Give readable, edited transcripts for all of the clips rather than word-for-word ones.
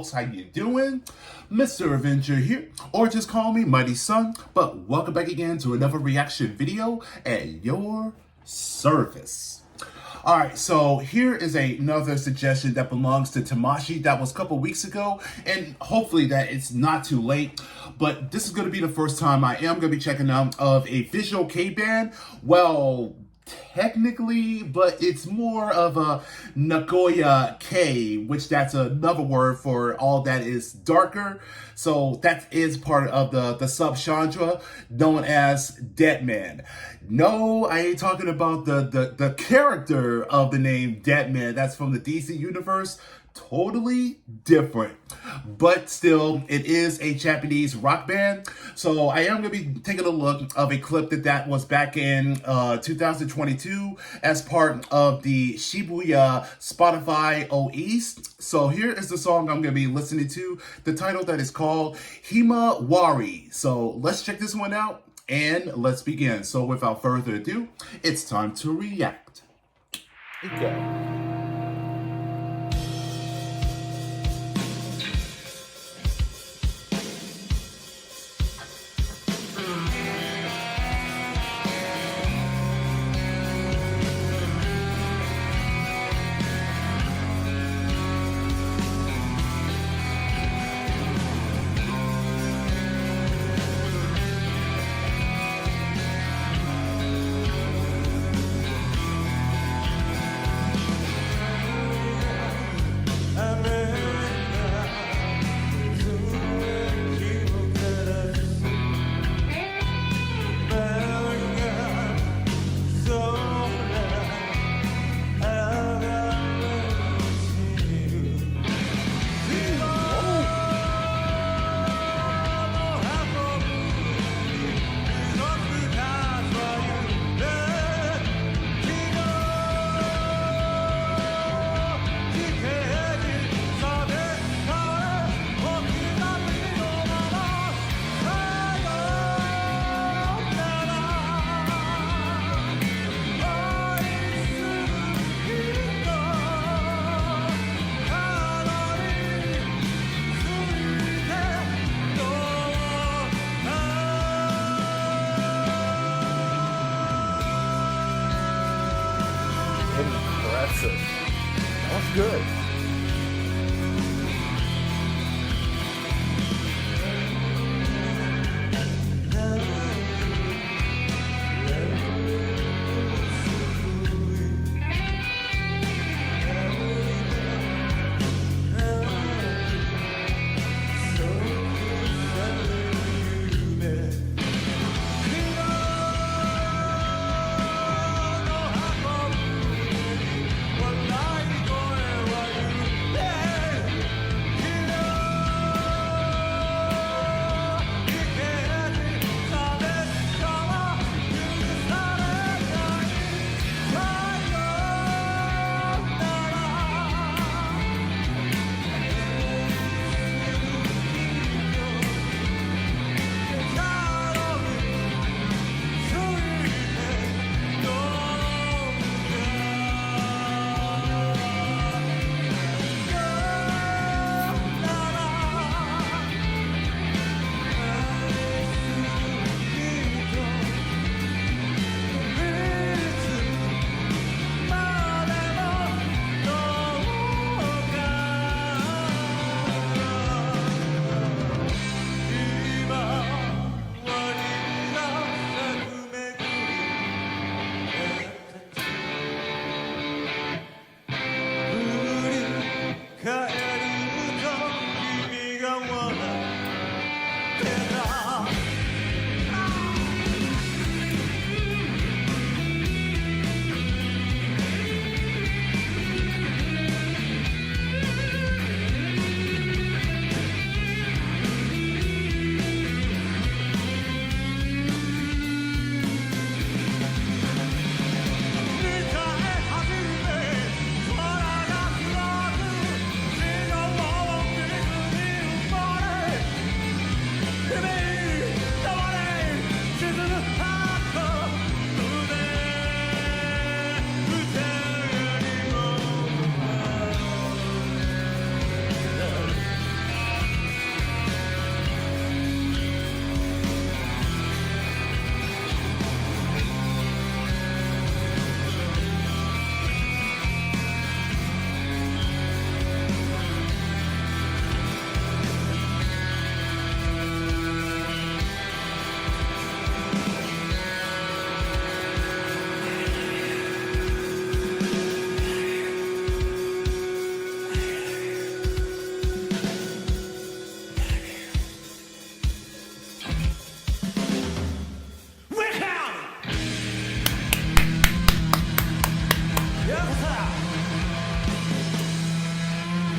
folks, how you doing? Mr. Avenger here, or just call me Mighty Son, but welcome back again to another reaction video at your service. Alright, so here is another suggestion that belongs to Tamashii that was a couple weeks ago, and hopefully that it's not too late, but this is going to be the first time I am going to be checking out of a visual K band. Well, technically, but it's more of a Nagoya Kei, which that's another word for all that is darker. So that is part of the subgenre known as Deadmen. No, I ain't talking about the character of the name Deadman. That's from the DC universe. Totally different, but still it is a Japanese rock band. So I am going to be taking a look of a clip that was back in 2022 as part of the Shibuya Spotify O-East. So here is the song I'm going to be listening to, the title that is called Himawari. So let's check this one out and let's begin. So without further ado, it's time to react. Okay. Impressive. That was good.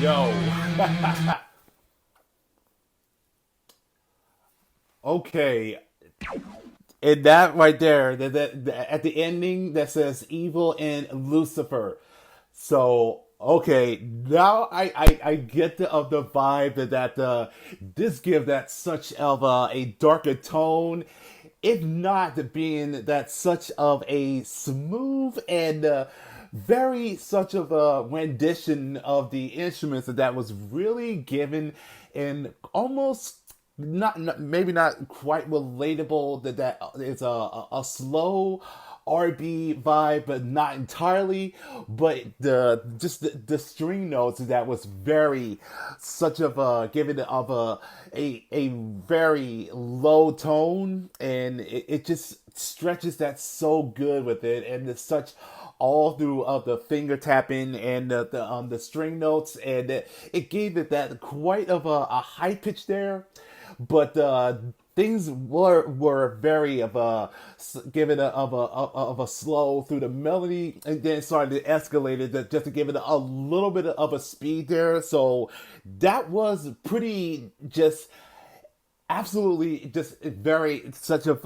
Yo. Okay. And that right there, at the ending that says evil and Lucifer. So okay, now I get the vibe that this gives that such of a darker tone, if not being that such of a smooth and very such of a rendition of the instruments that was really given in almost maybe not quite relatable that it's a slow R&B vibe, but not entirely. But the string notes that was very such of a given of a very low tone, and it just stretches that so good with it, and it's such all through the finger tapping and the string notes, and it gave it that quite of a high pitch there, but things were very of a given of a slow through the melody, and then started to escalate it just to give it a little bit of a speed there. So that was pretty just absolutely just very such of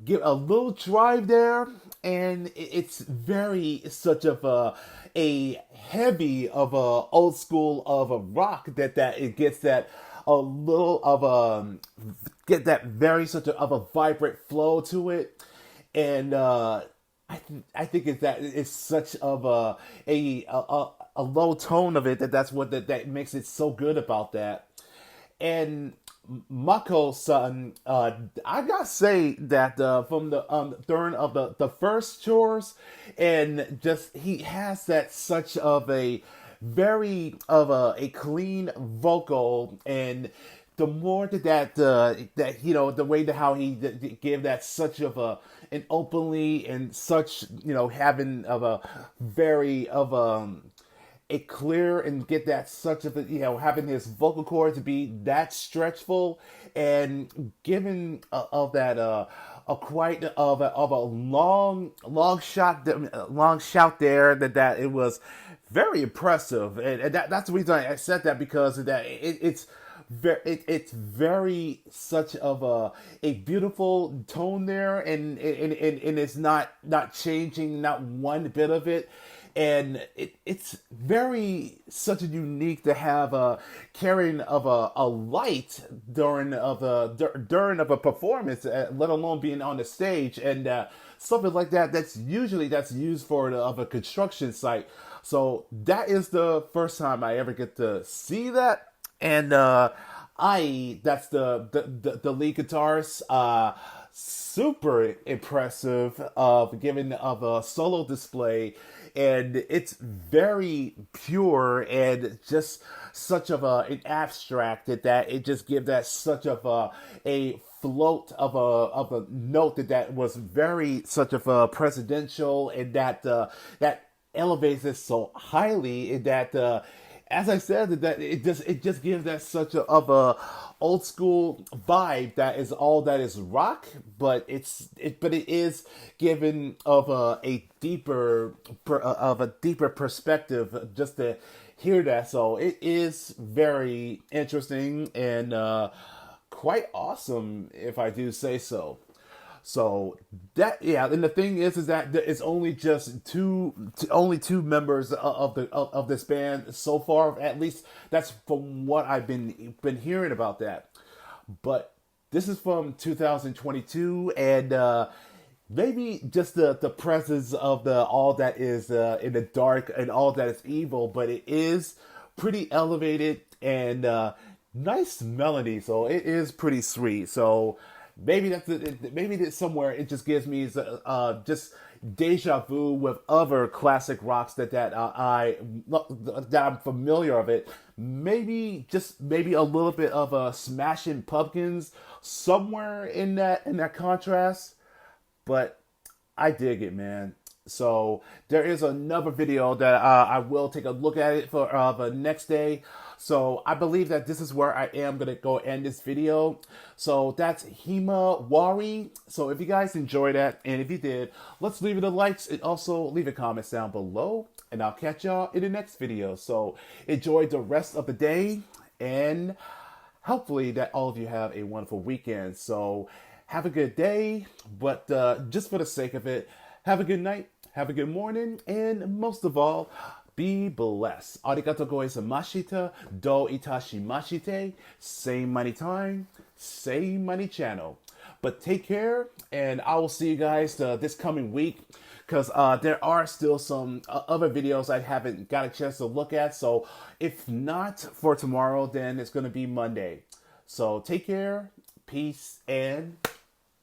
give a little drive there, and it's very such of a heavy of a old school of a rock that it gets that a little of a get that very such of a vibrant flow to it, and I think it's such of a low tone of it that's what that makes it so good about that. And Mako-san, I gotta say that from the during of the first chores, and just he has that such of a very of a clean vocal, and the more that the way that how he gave that such of an openly and such having of a very of a clear and get that such of a having his vocal cords to be that stretchful, and giving of that a quite of a long shout there that it was very impressive, and that's the reason I said that, because of that it's very such of a beautiful tone there, and it's not changing not one bit of it, and it's very such a unique to have a carrying of a light during of a performance, let alone being on the stage, and something like that that's used for of a construction site. So that is the first time I ever get to see that, and I that's the lead guitarist, super impressive of giving of a solo display, and it's very pure and just such of an abstract that it just gives that such of a float of a note that was very such of a presidential, and that elevates it so highly, in that as I said, that it just gives that such of a old school vibe that is all that is rock, but it is given of a deeper perspective just to hear that. So it is very interesting and quite awesome, if I do say so. So that, yeah, and the thing is that it's only just only two members of this band so far. At least that's from what I've been hearing about that. But this is from 2022, and maybe just the presence of the all that is in the dark and all that is evil, but it is pretty elevated and nice melody. So it is pretty sweet. So maybe maybe that somewhere it just gives me just deja vu with other classic rocks that I'm familiar of it. Maybe a little bit of a Smashing Pumpkins somewhere in that contrast, but I dig it, man. So there is another video that I will take a look at it for the next day. So I believe that this is where I am going to go end this video. So that's Himawari. So if you guys enjoyed that, and if you did, let's leave it a likes and also leave a comment down below. And I'll catch y'all in the next video. So enjoy the rest of the day, and hopefully that all of you have a wonderful weekend. So have a good day, but just for the sake of it, have a good night, have a good morning, and most of all, be blessed. Arigato gozaimashita, do itashimashite. Same money time, same money channel. But take care, and I will see you guys this coming week, because there are still some other videos I haven't got a chance to look at. So if not for tomorrow, then it's going to be Monday. So take care, peace, and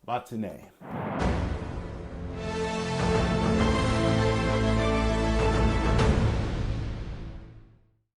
matane.